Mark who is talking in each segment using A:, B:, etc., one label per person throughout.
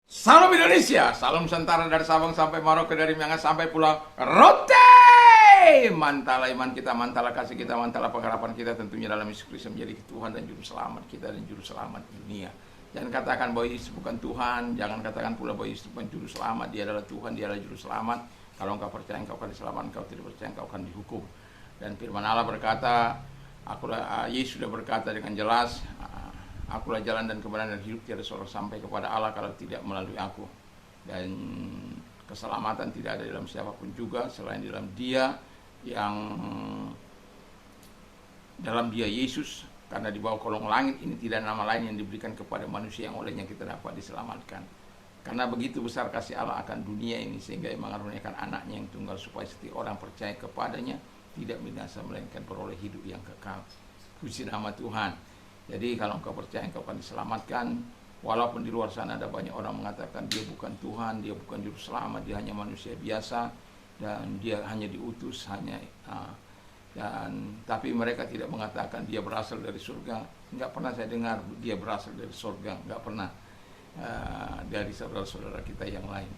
A: Salam Indonesia, salam Nusantara dari Sabang sampai Merauke, dari Miangas sampai Pulau Rote. Mantala iman kita, mantala kasih kita, mantala pengharapan kita tentunya dalam Yesus Kristus menjadi Tuhan dan Juru Selamat kita dan Juru Selamat dunia. Jangan katakan bahwa Yesus bukan Tuhan, jangan katakan pula bahwa Yesus bukan Juru Selamat. Dia adalah Tuhan, dia adalah Juru Selamat. Kalau engkau percaya engkau akan diselamatkan, engkau tidak percaya engkau akan dihukum. Dan firman Allah berkata, Yesus sudah berkata dengan jelas, akulah jalan dan kebenaran dan hidup, tiada seorang sampai kepada Allah kalau tidak melalui aku. Dan keselamatan tidak ada dalam siapapun juga selain dalam Dia, yang dalam Dia Yesus. Karena di bawah kolong langit ini tidak ada nama lain yang diberikan kepada manusia yang olehnya kita dapat diselamatkan. Karena begitu besar kasih Allah akan dunia ini, sehingga Ia mengaruniakan anaknya yang tunggal, supaya setiap orang percaya kepadanya tidak binasa melainkan beroleh hidup yang kekal. Puji nama Tuhan. Jadi kalau engkau percaya engkau akan diselamatkan. Walaupun di luar sana ada banyak orang mengatakan dia bukan Tuhan, dia bukan Juru Selamat, dia hanya manusia biasa dan dia hanya diutus, tapi mereka tidak mengatakan dia berasal dari surga. Enggak pernah saya dengar dia berasal dari surga, enggak pernah dari saudara-saudara kita yang lain.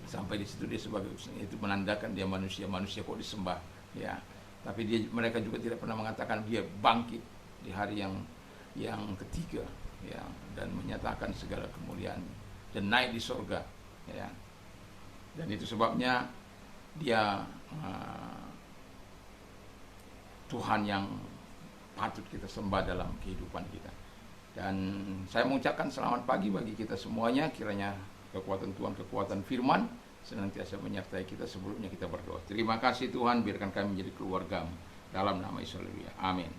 A: Sampai di situ dia sebagai itu menandakan dia manusia kok disembah, ya. Tapi mereka juga tidak pernah mengatakan dia bangkit di hari yang ketiga, ya, dan menyatakan segala kemuliaan dan naik di surga, ya. Dan itu sebabnya dia Tuhan yang patut kita sembah dalam kehidupan kita. Dan saya mengucapkan selamat pagi bagi kita semuanya. Kiranya kekuatan Tuhan, kekuatan firman senantiasa menyertai kita. Sebelumnya kita berdoa. Terima kasih Tuhan, biarkan kami menjadi keluarga-Mu dalam nama Yesus. Amin.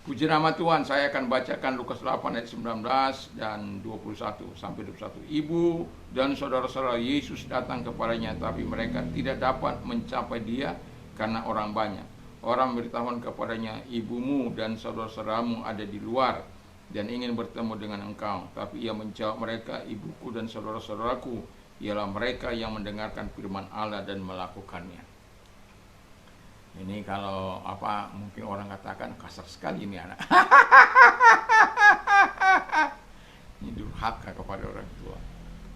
A: Puji nama Tuhan. Saya akan bacakan Lukas 8 ayat 19 dan 21 sampai 21. Ibu dan saudara-saudara Yesus datang kepadanya, tapi mereka tidak dapat mencapai Dia karena orang banyak. Orang memberitahukan kepadanya, ibumu dan saudara-saudaramu ada di luar dan ingin bertemu dengan engkau. Tapi Ia menjawab mereka, ibuku dan saudara-saudaraku ialah mereka yang mendengarkan firman Allah dan melakukannya. Ini kalau mungkin orang katakan kasar sekali ini anak. Ini durhaka kepada orang tua.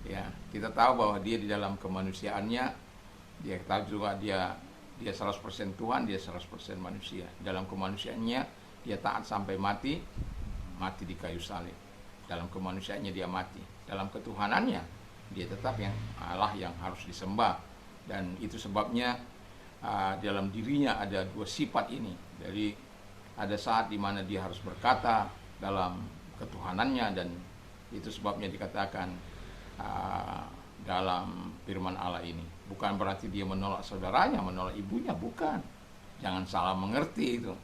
A: Ya, kita tahu bahwa dia di dalam kemanusiaannya, dia tahu juga dia 100% Tuhan, dia 100% manusia. Dalam kemanusiaannya dia taat sampai mati di kayu salib. Dalam kemanusiaannya dia mati. Dalam ketuhanannya dia tetap yang Allah yang harus disembah. Dan itu sebabnya dalam dirinya ada dua sifat ini. Jadi ada saat di mana dia harus berkata dalam ketuhanannya, dan itu sebabnya dikatakan dalam firman Allah ini. Bukan berarti dia menolak saudaranya, menolak ibunya, bukan. Jangan salah mengerti itu.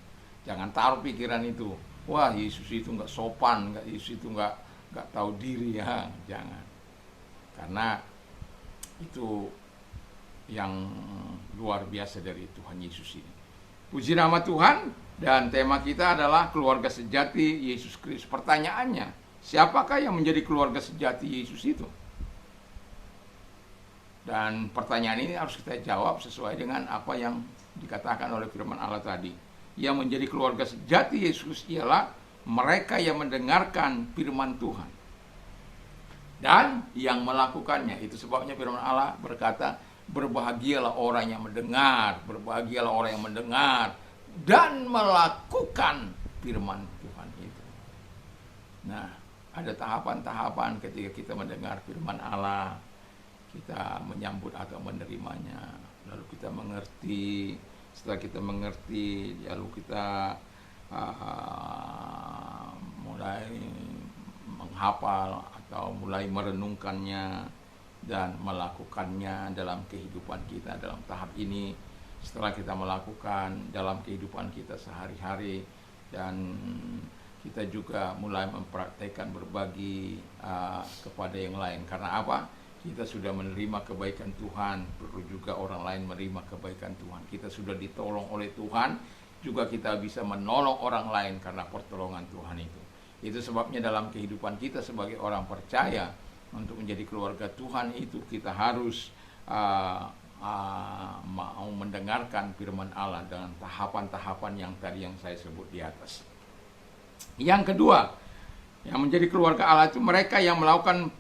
A: Jangan taruh pikiran itu. Wah, Yesus itu nggak sopan, Yesus itu nggak tahu diri, ya. Jangan. Karena itu yang luar biasa dari Tuhan Yesus ini. Puji nama Tuhan. Dan tema kita adalah keluarga sejati Yesus Kristus. Pertanyaannya, siapakah yang menjadi keluarga sejati Yesus itu? Dan pertanyaan ini harus kita jawab sesuai dengan apa yang dikatakan oleh firman Allah tadi. Yang menjadi keluarga sejati Yesus ialah mereka yang mendengarkan firman Tuhan dan yang melakukannya. Itu sebabnya firman Allah berkata, berbahagialah orang yang mendengar, berbahagialah orang yang mendengar dan melakukan firman Tuhan itu. Nah, ada tahapan-tahapan ketika kita mendengar firman Allah. Kita menyambut atau menerimanya, lalu kita mengerti. Setelah kita mengerti, lalu kita mulai menghafal atau mulai merenungkannya dan melakukannya dalam kehidupan kita. Dalam tahap ini, setelah kita melakukan dalam kehidupan kita sehari-hari, dan kita juga mulai mempraktekkan berbagi kepada yang lain. Karena apa? Kita sudah menerima kebaikan Tuhan, perlu juga orang lain menerima kebaikan Tuhan. Kita sudah ditolong oleh Tuhan, juga kita bisa menolong orang lain karena pertolongan Tuhan itu. Itu sebabnya dalam kehidupan kita sebagai orang percaya, untuk menjadi keluarga Tuhan itu kita harus mau mendengarkan firman Allah dengan tahapan-tahapan yang tadi yang saya sebut di atas. Yang kedua, yang menjadi keluarga Allah itu mereka yang melakukan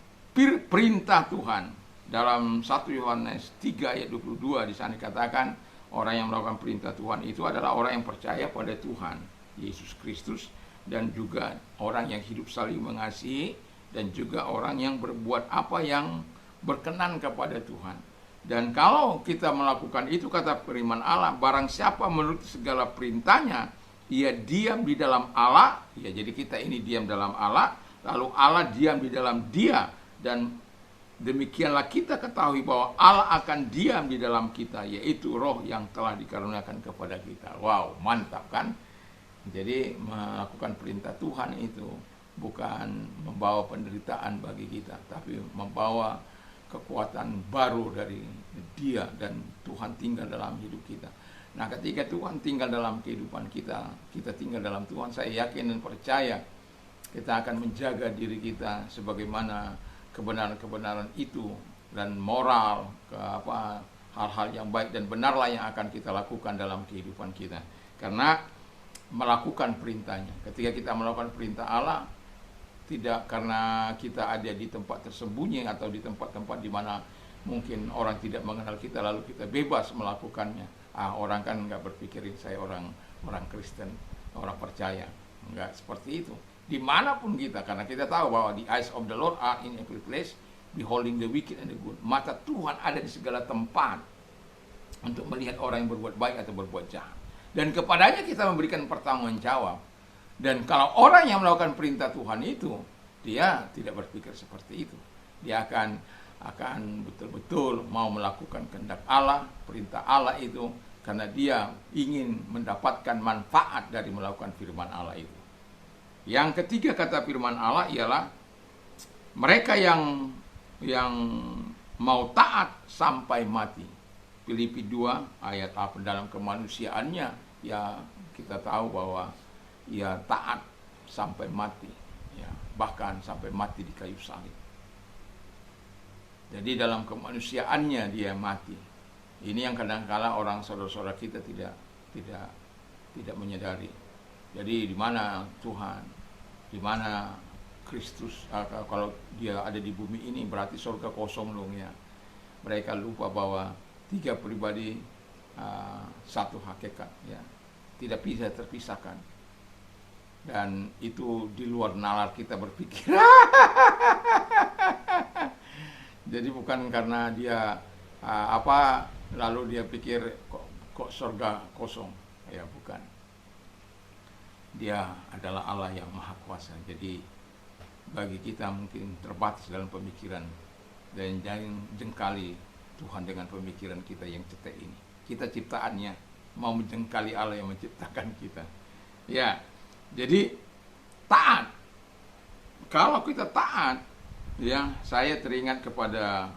A: perintah Tuhan. Dalam 1 Yohanes 3 ayat 22 di sana dikatakan orang yang melakukan perintah Tuhan itu adalah orang yang percaya pada Tuhan Yesus Kristus, dan juga orang yang hidup saling mengasihi, dan juga orang yang berbuat apa yang berkenan kepada Tuhan. Dan kalau kita melakukan itu, kata firman Allah, barang siapa menurut segala perintahnya, ia diam di dalam Allah. Ya, jadi kita ini diam dalam Allah, lalu Allah diam di dalam dia, dan demikianlah kita ketahui bahwa Allah akan diam di dalam kita, yaitu roh yang telah dikaruniakan kepada kita. Wow, mantap kan? Jadi melakukan perintah Tuhan itu bukan membawa penderitaan bagi kita, tapi membawa kekuatan baru dari Dia, dan Tuhan tinggal dalam hidup kita. Nah, ketika Tuhan tinggal dalam kehidupan kita, kita tinggal dalam Tuhan, saya yakin dan percaya kita akan menjaga diri kita sebagaimana kebenaran-kebenaran itu, dan moral hal-hal yang baik dan benarlah yang akan kita lakukan dalam kehidupan kita, karena melakukan perintahnya. Ketika kita melakukan perintah Allah, tidak karena kita ada di tempat tersembunyi atau di tempat-tempat di mana mungkin orang tidak mengenal kita lalu kita bebas melakukannya. Orang kan nggak berpikirin saya orang Kristen, orang percaya. Nggak seperti itu. Dimanapun kita, karena kita tahu bahwa the eyes of the Lord are in every place, beholding the wicked and the good. Mata Tuhan ada di segala tempat untuk melihat orang yang berbuat baik atau berbuat jahat. Dan kepadanya kita memberikan pertanggungjawab. Dan kalau orang yang melakukan perintah Tuhan itu, dia tidak berpikir seperti itu. Dia akan betul-betul mau melakukan kehendak Allah, perintah Allah itu, karena dia ingin mendapatkan manfaat dari melakukan firman Allah itu. Yang ketiga kata firman Allah ialah mereka yang mau taat sampai mati. Filipi 2 ayat 8, dalam kemanusiaannya ya kita tahu bahwa ia taat sampai mati, ya, bahkan sampai mati di kayu salib. Jadi dalam kemanusiaannya dia mati. Ini yang kadang-kala orang saudara-saudara kita tidak menyadari. Jadi di mana Tuhan, di mana Kristus, kalau dia ada di bumi ini berarti surga kosong dong ya. Mereka lupa bahwa tiga pribadi, satu hakikat ya, tidak bisa terpisahkan. Dan itu di luar nalar kita berpikir. Jadi bukan karena dia lalu dia pikir kok surga kosong, ya bukan. Dia adalah Allah yang maha kuasa. Jadi bagi kita mungkin terbatas dalam pemikiran, dan jangan jengkali Tuhan dengan pemikiran kita yang cetek ini. Kita ciptaannya, mau menjengkali Allah yang menciptakan kita. Ya, jadi taat. Kalau kita taat, ya, saya teringat kepada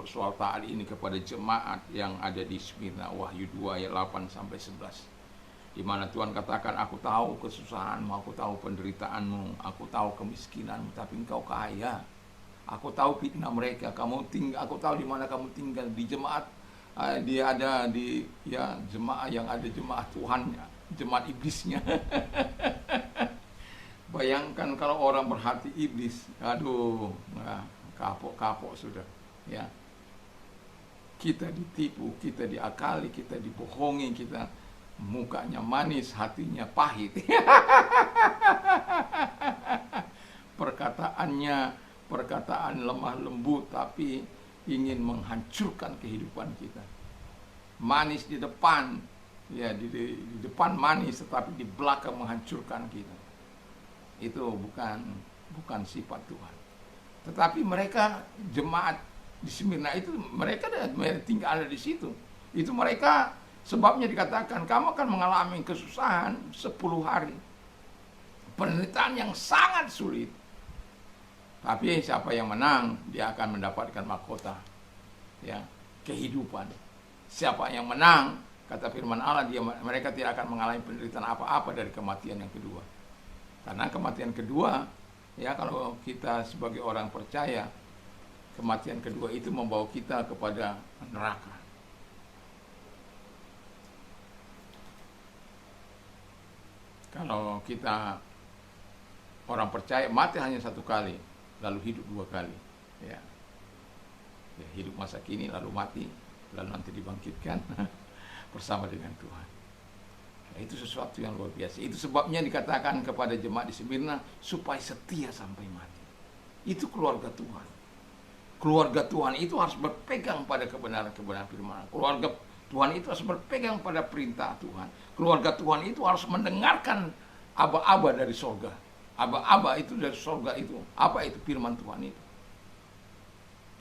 A: soal taat ini kepada jemaat yang ada di Smyrna, Wahyu 2 ayat 8 sampai 11. Di mana Tuhan katakan, aku tahu kesusahanmu, aku tahu penderitaanmu, aku tahu kemiskinanmu, tapi engkau kaya. Aku tahu fitnah mereka, aku tahu di mana kamu tinggal. Di jemaat, dia ada di jemaat yang ada jemaat Tuhannya, jemaat iblisnya. Bayangkan kalau orang berhati iblis, aduh, kapok sudah. Ya, kita ditipu, kita diakali, kita dibohongi, kita mukanya manis, hatinya pahit. Perkataan lemah lembut, tapi ingin menghancurkan kehidupan kita. Manis di depan, ya di depan manis, tetapi di belakang menghancurkan kita. Itu bukan sifat Tuhan. Tetapi mereka jemaat di Smyrna itu, mereka tinggal di situ. Itu mereka, sebabnya dikatakan kamu akan mengalami kesusahan 10 hari. Penderitaan yang sangat sulit. Tapi siapa yang menang, dia akan mendapatkan mahkota, ya, kehidupan. Siapa yang menang, kata firman Allah, mereka tidak akan mengalami penderitaan apa-apa dari kematian yang kedua. Karena kematian kedua, ya, kalau kita sebagai orang percaya, kematian kedua itu membawa kita kepada neraka. Kalau kita orang percaya, mati hanya satu kali, lalu hidup 2 kali. Ya, ya, hidup masa kini lalu mati, lalu nanti dibangkitkan bersama dengan Tuhan. Ya, itu sesuatu yang luar biasa. Itu sebabnya dikatakan kepada jemaat di Smyrna supaya setia sampai mati. Itu keluarga Tuhan. Keluarga Tuhan itu harus berpegang pada kebenaran-kebenaran firman. Keluarga Tuhan itu harus berpegang pada perintah Tuhan. Keluarga Tuhan itu harus mendengarkan aba-aba dari sorga. Aba-aba itu dari sorga itu. Apa itu? Firman Tuhan itu.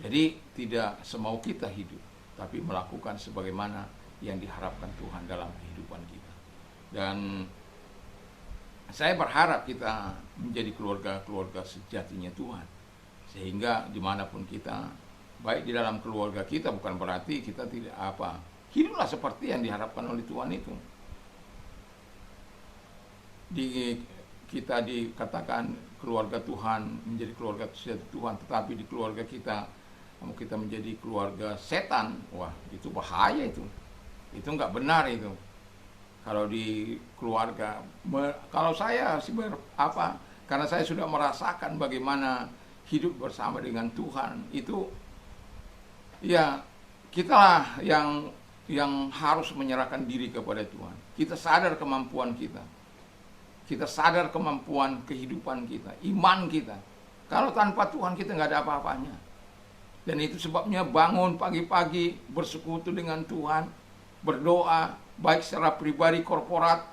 A: Jadi tidak semau kita hidup, tapi melakukan sebagaimana yang diharapkan Tuhan dalam kehidupan kita. Dan saya berharap kita menjadi keluarga-keluarga sejatinya Tuhan. Sehingga dimanapun kita, baik di dalam keluarga kita, bukan berarti kita tidak hiduplah seperti yang diharapkan oleh Tuhan itu. Kita dikatakan keluarga Tuhan, menjadi keluarga sejati Tuhan, tetapi di keluarga kita menjadi keluarga setan, wah itu bahaya itu nggak benar itu. Kalau di keluarga, kalau saya sih karena saya sudah merasakan bagaimana hidup bersama dengan Tuhan itu, ya kita yang harus menyerahkan diri kepada Tuhan. Kita sadar kemampuan kita sadar kemampuan kehidupan kita, iman kita. Kalau tanpa Tuhan kita nggak ada apa-apanya. Dan itu sebabnya bangun pagi-pagi bersekutu dengan Tuhan, berdoa, baik secara pribadi, korporat,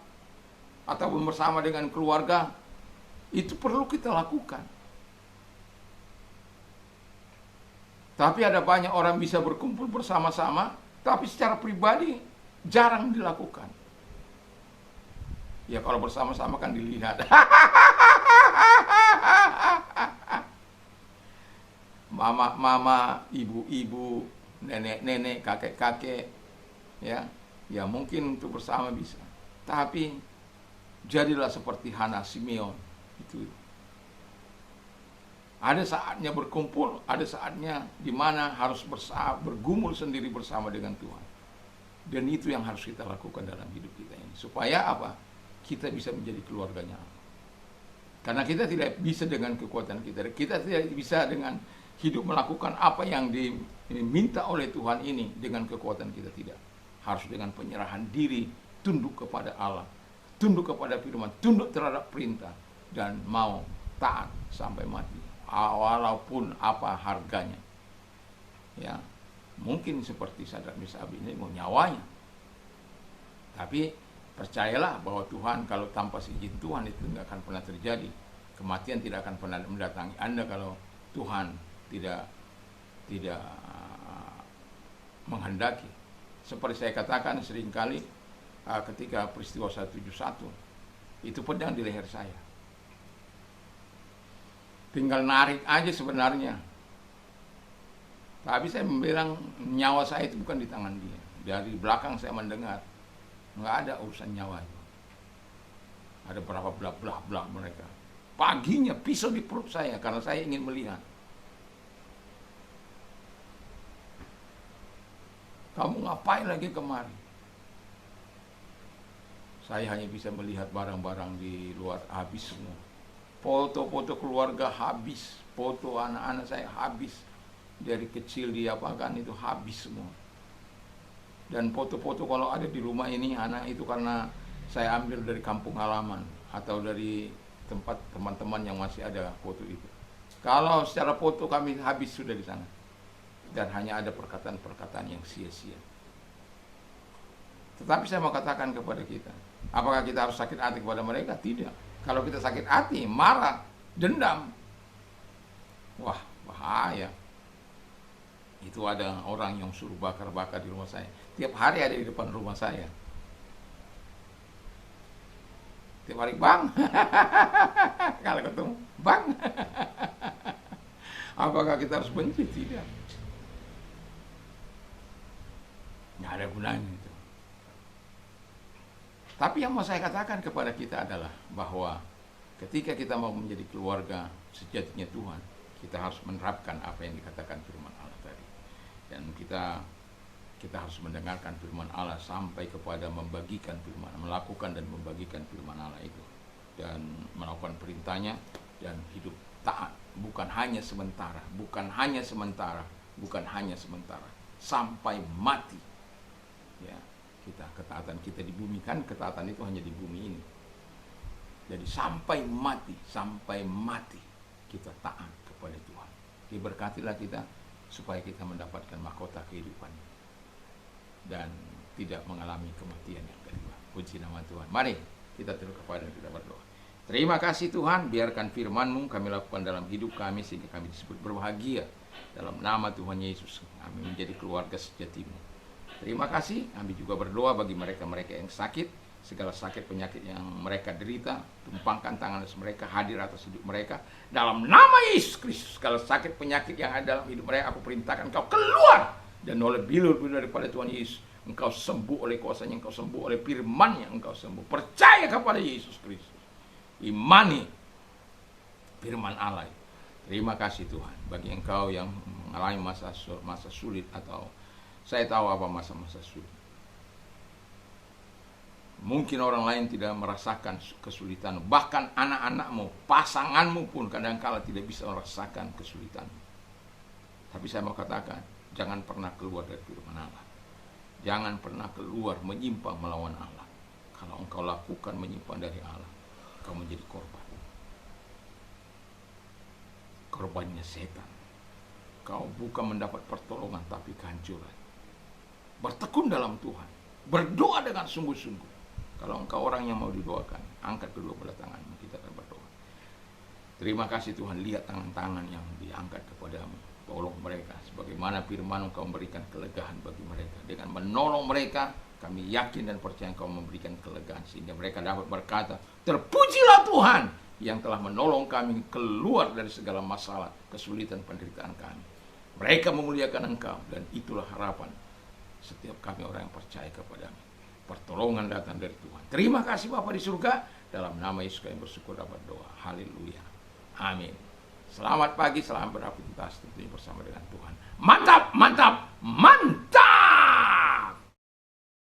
A: ataupun bersama dengan keluarga, itu perlu kita lakukan. Tapi ada banyak orang bisa berkumpul bersama-sama, tapi secara pribadi jarang dilakukan. Ya kalau bersama-sama kan dilihat. Mama, ibu-ibu, nenek-nenek, kakek-kakek, ya mungkin untuk bersama bisa. Tapi jadilah seperti Hana, Simeon. Itu ada saatnya berkumpul, ada saatnya di mana harus bergumul sendiri bersama dengan Tuhan. Dan itu yang harus kita lakukan dalam hidup kita ini. Supaya apa? Kita bisa menjadi keluarganya. Karena kita tidak bisa dengan kekuatan kita. Kita tidak bisa dengan hidup melakukan apa yang diminta oleh Tuhan ini dengan kekuatan kita, tidak. Harus dengan penyerahan diri, tunduk kepada Allah, tunduk kepada firman, tunduk terhadap perintah, dan mau taat sampai mati. Walaupun apa harganya. Ya, mungkin seperti Sadrak Mesyak ini mau nyawanya. Tapi percayalah bahwa Tuhan, kalau tanpa izin Tuhan itu tidak akan pernah terjadi. Kematian tidak akan pernah mendatangi Anda kalau Tuhan tidak menghendaki. Seperti saya katakan seringkali ketika peristiwa 171, itu pedang di leher saya. Tinggal narik aja sebenarnya. Tapi saya bilang nyawa saya itu bukan di tangan dia. Dari belakang saya mendengar, nggak ada urusan nyawa itu. Ada berapa belah mereka. Paginya pisau di perut saya karena saya ingin melihat. Kamu ngapain lagi kemari? Saya hanya bisa melihat barang-barang di luar habis semua. Foto-foto keluarga habis, foto anak-anak saya habis. Dari kecil diapakan itu habis semua. Dan foto-foto kalau ada di rumah ini, anak itu karena saya ambil dari kampung halaman atau dari tempat teman-teman yang masih ada foto itu. Kalau secara foto kami habis sudah di sana. Dan hanya ada perkataan-perkataan yang sia-sia. Tetapi saya mau katakan kepada kita, apakah kita harus sakit hati kepada mereka? Tidak. Kalau kita sakit hati, marah, dendam, wah bahaya. Itu ada orang yang suruh bakar-bakar di rumah saya. Tiap hari ada di depan rumah saya. Tiap hari, bang. Kalau ketemu, bang. Apakah kita harus benci? Tidak. Nggak ada gunanya itu. Tapi yang mau saya katakan kepada kita adalah bahwa ketika kita mau menjadi keluarga sejatinya Tuhan, kita harus menerapkan apa yang dikatakan firman Allah tadi. Dan kita harus mendengarkan firman Allah sampai kepada membagikan firman, melakukan dan membagikan firman Allah itu, dan melakukan perintahnya dan hidup taat bukan hanya sementara, bukan hanya sementara, bukan hanya sementara, sampai mati. Ya, ketaatan kita di bumi, kan ketaatan itu hanya di bumi ini. Jadi sampai mati kita taat kepada Tuhan. Diberkatilah kita supaya kita mendapatkan mahkota kehidupan dan tidak mengalami kematian yang kedua. Puji nama Tuhan. Mari kita tunduk kepada dan kita berdoa. Terima kasih Tuhan, biarkan firman-Mu kami lakukan dalam hidup kami sehingga kami disebut berbahagia. Dalam nama Tuhan Yesus kami menjadi keluarga sejati-Mu. Terima kasih. Kami juga berdoa bagi mereka-mereka yang sakit, segala sakit penyakit yang mereka derita, tumpangkan tangan mereka, hadir atas hidup mereka dalam nama Yesus Kristus. Segala sakit penyakit yang ada dalam hidup mereka, aku perintahkan Engkau keluar, dan oleh bilur-bilur daripada Tuhan Yesus Engkau sembuh oleh kuasanya, Engkau sembuh oleh firman-Nya, Engkau sembuh. Percaya kepada Yesus Kristus, imani firman Allah. Terima kasih Tuhan bagi Engkau yang mengalami masa sulit, atau saya tahu apa masa-masa sulit. Mungkin orang lain tidak merasakan kesulitan, bahkan anak-anakmu, pasanganmu pun kadang-kala tidak bisa merasakan kesulitan. Tapi saya mau katakan, jangan pernah keluar dari firman Allah. Jangan pernah keluar menyimpang melawan Allah. Kalau engkau lakukan menyimpang dari Allah, kau menjadi korban. Korbannya setan. Kau bukan mendapat pertolongan, tapi kehancuran. Bertekun dalam Tuhan, berdoa dengan sungguh-sungguh. Kalau engkau orang yang mau didoakan, angkat kedua belah tanganmu, kita akan berdoa. Terima kasih Tuhan, lihat tangan-tangan yang diangkat kepadamu. Tolong mereka, sebagaimana firman Engkau memberikan kelegaan bagi mereka. Dengan menolong mereka, kami yakin dan percaya Engkau memberikan kelegaan, sehingga mereka dapat berkata, terpujilah Tuhan yang telah menolong kami keluar dari segala masalah, kesulitan, penderitaan kami. Mereka memuliakan Engkau, dan itulah harapan setiap kami orang yang percaya kepadamu. Pertolongan datang dari Tuhan. Terima kasih Bapa di surga. Dalam nama Yesus kami bersyukur dapat doa. Haleluya. Amin. Selamat pagi, selamat beraktivitas tentunya bersama dengan Tuhan. Mantap, mantap, mantap.